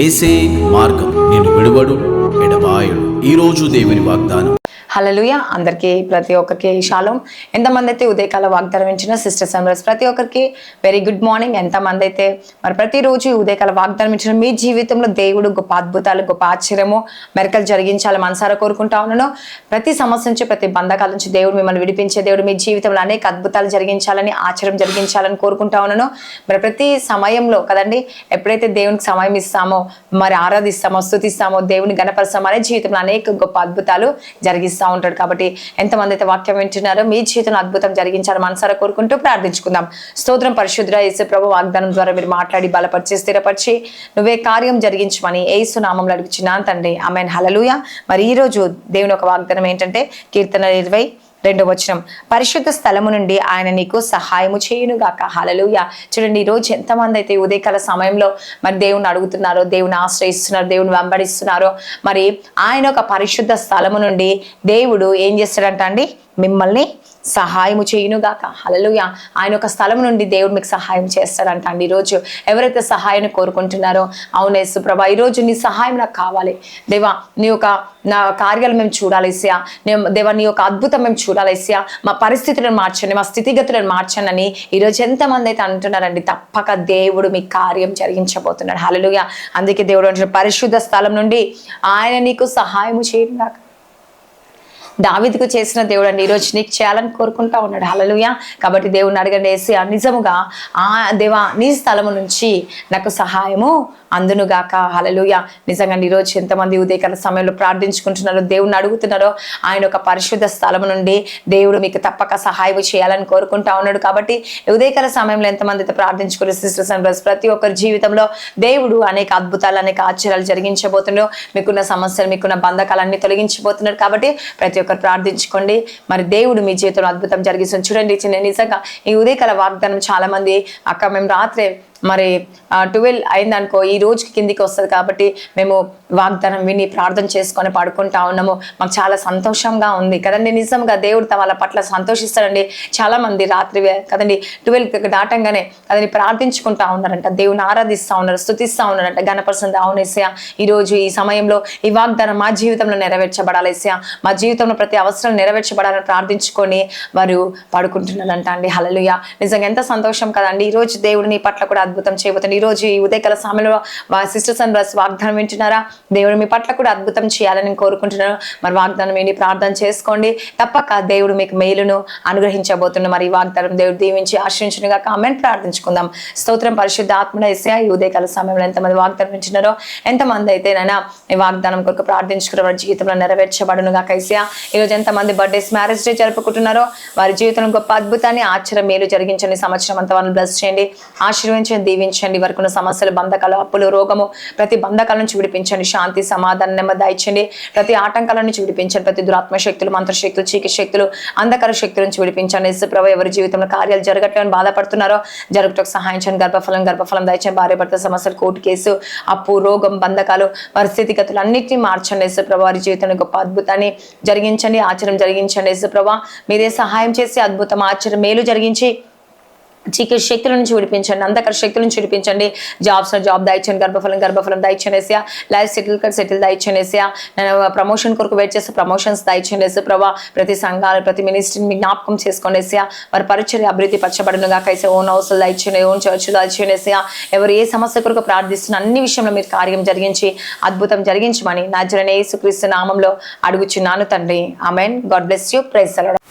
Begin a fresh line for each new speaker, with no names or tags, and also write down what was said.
ఏసే మార్గం నిన్ను విడువడు ఎడబాయడు. ఈరోజు దేవుని వాగ్దానం.
హల్లెలూయా. అందరికీ ప్రతి ఒక్కరికి షాలోమ్. ఎంతమంది అయితే ఉదయకాల వాగ్దానం ఇచ్చిన సిస్టర్స్ అండ్ ప్రతి ఒక్కరికి వెరీ గుడ్ మార్నింగ్. ఎంతమంది అయితే మరి ప్రతిరోజు ఉదయకాల వాగ్దానం ఇచ్చిన మీ జీవితంలో దేవుడు గొప్ప అద్భుతాలు, గొప్ప ఆశ్చర్యము, మెరకలు జరిగించాలి మనసారా కోరుకుంటా ఉన్నాను. ప్రతి సమస్య నుంచి, ప్రతి బంధకాల నుంచి దేవుడు మిమ్మల్ని విడిపించే దేవుడు. మీ జీవితంలో అనేక అద్భుతాలు జరిగించాలని, ఆశ్చర్యం జరిగించాలని కోరుకుంటా ఉన్నాను. మరి ప్రతి సమయంలో కదండి, ఎప్పుడైతే దేవునికి సమయం ఇస్తామో, మరి ఆరాధిస్తామో, స్తుతిస్తామో, దేవుని గణపరుస్తామో అనే జీవితంలో అనేక గొప్ప అద్భుతాలు జరిగిస్తాం ఉంటాడు. కాబట్టి ఎంతమంది అయితే వాక్యం వింటున్నారో మీ జీవితంలో అద్భుతం జరిగించాలని మనసారా కోరుకుంటూ ప్రార్థించుకుందాం. స్తోత్రం పరిశుద్ధ యేసు ప్రభు. వాగ్దానం ద్వారా మీరు మాట్లాడి బలపరిచి స్థిరపరిచి నువ్వే కార్యం జరిగించమని యేసు నామములో అడుగుచున్నాను తండ్రి. ఆమేన్. హల్లెలూయా. మరి ఈ రోజు దేవుని ఒక వాగ్దానం ఏంటంటే కీర్తన 22:2 పరిశుద్ధ స్థలము నుండి ఆయన నీకు సహాయము చేయునుగాక. హల్లెలూయా. చూడండి, ఈ రోజు ఎంతమంది అయితే ఉదయకాల సమయంలో మరి దేవుని అడుగుతున్నారో, దేవుని ఆశ్రయిస్తున్నారు, దేవుని వెంబడిస్తున్నారో, మరి ఆయన ఒక పరిశుద్ధ స్థలము నుండి దేవుడు ఏం చేస్తాడంట అండి, మిమ్మల్ని సహాయము చేయునుగాక. హల్లెలూయా. ఆయన ఒక స్థలం నుండి దేవుడు మీకు సహాయం చేస్తాడంట అండి. ఈరోజు ఎవరైతే సహాయాన్ని కోరుకుంటున్నారో, అవును యేసు ప్రభా, ఈరోజు నీ సహాయం నాకు కావాలి దేవా, నీ యొక్క నా కార్యాలు మేము చూడాలి ఏసయ్యా, దేవా నీ యొక్క అద్భుతం మేము చూడాలి ఏసయ్యా, మా పరిస్థితులను మార్చండి, మా స్థితిగతులను మార్చండి అని ఈరోజు ఎంతమంది అయితే అంటున్నారండి. తప్పక దేవుడు మీ కార్యం జరిగించబోతున్నాడు. హల్లెలూయా. అందుకే దేవుడు అంటున్నాడు, పరిశుద్ధ స్థలం నుండి ఆయన నీకు సహాయము చేయునుగాక. దావీదుకు చేసిన దేవుడు అండి ఈరోజు నీకు చేయాలని కోరుకుంటా ఉన్నాడు. హల్లెలూయా. కాబట్టి దేవుడిని అడగండి, యేసయ్యా నిజముగా దేవా నీ స్థలము నుంచి నాకు సహాయము అందునుగాక. హల్లెలూయా. నిజంగా ఈరోజు ఎంతమంది ఉదయకాల సమయంలో ప్రార్థించుకుంటున్నారో, దేవుణ్ణి అడుగుతున్నారో, ఆయన ఒక పరిశుద్ధ స్థలము నుండి దేవుడు మీకు తప్పక సహాయం చేయాలని కోరుకుంటా ఉన్నాడు. కాబట్టి ఉదయకాల సమయంలో ఎంతమంది అయితే ప్రార్థించుకునే సిస్టర్స్ అండ్ బ్రదర్స్, ప్రతి ఒక్కరి జీవితంలో దేవుడు అనేక అద్భుతాలు, అనేక ఆశ్చర్యాలు జరిగించబోతున్నాడు. మీకున్న సమస్యలు, మీకున్న బంధకాలన్నీ తొలగించబోతున్నాడు. కాబట్టి ప్రతి ఒక్కరు ప్రార్థించుకోండి. మరి దేవుడు మీ జీవితంలో అద్భుతం జరిగిస్తుంది. చూడండి, నిజంగా ఈ ఉదయకాల వాగ్దానం చాలా మంది అక్క మేము రాత్రే మరి 12 అయిందనుకో ఈ రోజుకి కిందికి వస్తుంది, కాబట్టి మేము వాగ్దానం విని ప్రార్థన చేసుకొని పడుకుంటా ఉన్నాము. మాకు చాలా సంతోషంగా ఉంది కదండి. నిజంగా దేవుడు వాళ్ళ పట్ల సంతోషిస్తాడండి. చాలా మంది రాత్రి కదండి 12 దాటంగానే కదండి ప్రార్థించుకుంటా ఉన్నారంట, దేవుని ఆరాధిస్తూ ఉన్నారు, స్తుతిస్తూ ఉన్నారంట, గణపరుస్తుంది. అవును యేసయ్యా, ఈరోజు ఈ సమయంలో ఈ వాగ్దానం మా జీవితంలో నెరవేర్చబడాలి యేసయ్యా, మా జీవితంలో ప్రతి అవసరం నెరవేర్చబడాలని ప్రార్థించుకొని వారు పడుకుంటున్నారంట అండి. హల్లెలూయా. నిజంగా ఎంత సంతోషం కదండి. ఈరోజు దేవుడు నీ పట్ల కూడా అద్భుతం చేయబోతుంది. ఈ రోజు ఈ ఉదయకాల సమయంలో సిస్టర్స్ అండ్ బ్రదర్స్ వాగ్దానం వింటున్నారా? దేవుడు మీ పట్ల కూడా అద్భుతం చేయాలని కోరుకుంటున్నాను. మరి వాగ్దానం విని ప్రార్థన చేసుకోండి. తప్పక దేవుడు మీకు మేలును అనుగ్రహించబోతున్నారు. మరి ఈ వాగ్దానం దేవుడు దీవించి ఆశ్రయించునుగా. ఆమేన్. ప్రార్థించుకుందాం. స్తోత్రం పరిశుద్ధ ఆత్మన యేసయ్యా. ఈ ఉదయకాల సమయంలో ఎంతమంది వాగ్దానం వింటున్నారో, ఎంతమంది అయితే నైనా ఈ వాగ్దానం కొరకు ప్రార్థించుకున్న వారి జీవితంలో నెరవేర్చబడునుగా. యేసయ్యా, ఈరోజు ఎంతమంది బర్త్డేస్, మ్యారేజ్ డే జరుపుకుంటున్నారో వారి జీవితంలో గొప్ప అద్భుతాన్ని, ఆశ్చర్యం, మేలు జరిగించండి. సంవత్సరం అంతా వాళ్ళని బ్లెస్ చేయండి, ఆశీర్వదించండి, దీవించండి. వరకు ఉన్న సమస్యలు, బంధకాలు, అప్పులు, రోగము, ప్రతి బంధకాల నుంచి విడిపించండి. శాంతి, సమాధానం, నెమ్మది దయచండి. ప్రతి ఆటంకాల నుంచి విడిపించండి. ప్రతి దురాత్మ శక్తులు, మంత్రశక్తులు, చీకటి శక్తులు, అంధకార శక్తుల నుంచి విడిపించండి. యేసు ప్రభువా, ఎవరి జీవితంలో కార్యాలు జరగట్లేని బాధపడుతున్నారో జరుగుటకు సహాయం చేయండి. గర్భఫలం దయచండి. భార్య భర్త సమస్యలు, కోర్టు కేసు, అప్పు, రోగం, బంధకాలు, పరిస్థితిగతులు అన్నింటినీ మార్చండి. యేసు ప్రభువా, వారి జీవితంలో గొప్ప అద్భుతాన్ని జరిగించండి, ఆశ్చర్యం జరిగించండి. యేసు ప్రభువా, మీరే సహాయం చేసి అద్భుతం, ఆశ్చర్యం, మేలు జరిగించి చీకటి శక్తుల నుంచి విడిపించండి, అంధకార శక్తుల నుంచి విడిపించండి. జాబ్ దయచండి. గర్భఫలం దయచండి యేసయ్యా. లైఫ్ సెటిల్ దయచండి యేసయ్యా. నేను ప్రమోషన్ కొరకు వెయిట్ చేస్తే ప్రమోషన్స్ దయచండి యేసు ప్రభా. ప్రతి సంఘాలు, ప్రతి మినిస్ట్రీని మీ జ్ఞాపకం చేసుకోండి యేసయ్యా. వారి పరిచర్య అభివృద్ధి పరచబడునుగా. కైసే ఓన్ హౌస్లు దయచండి, ఓన్ చర్చ్లు దయచండి యేసయ్యా. ఎవరు ఏ సమస్య కొరకు ప్రార్థిస్తున్న అన్ని విషయంలో మీరు కార్యం జరిగించి అద్భుతం జరిగించమని నజరేయుడైన యేసుక్రీస్తు నామంలో అడుగుచున్నాను తండ్రి. ఆమేన్. God bless you. Praise the lord.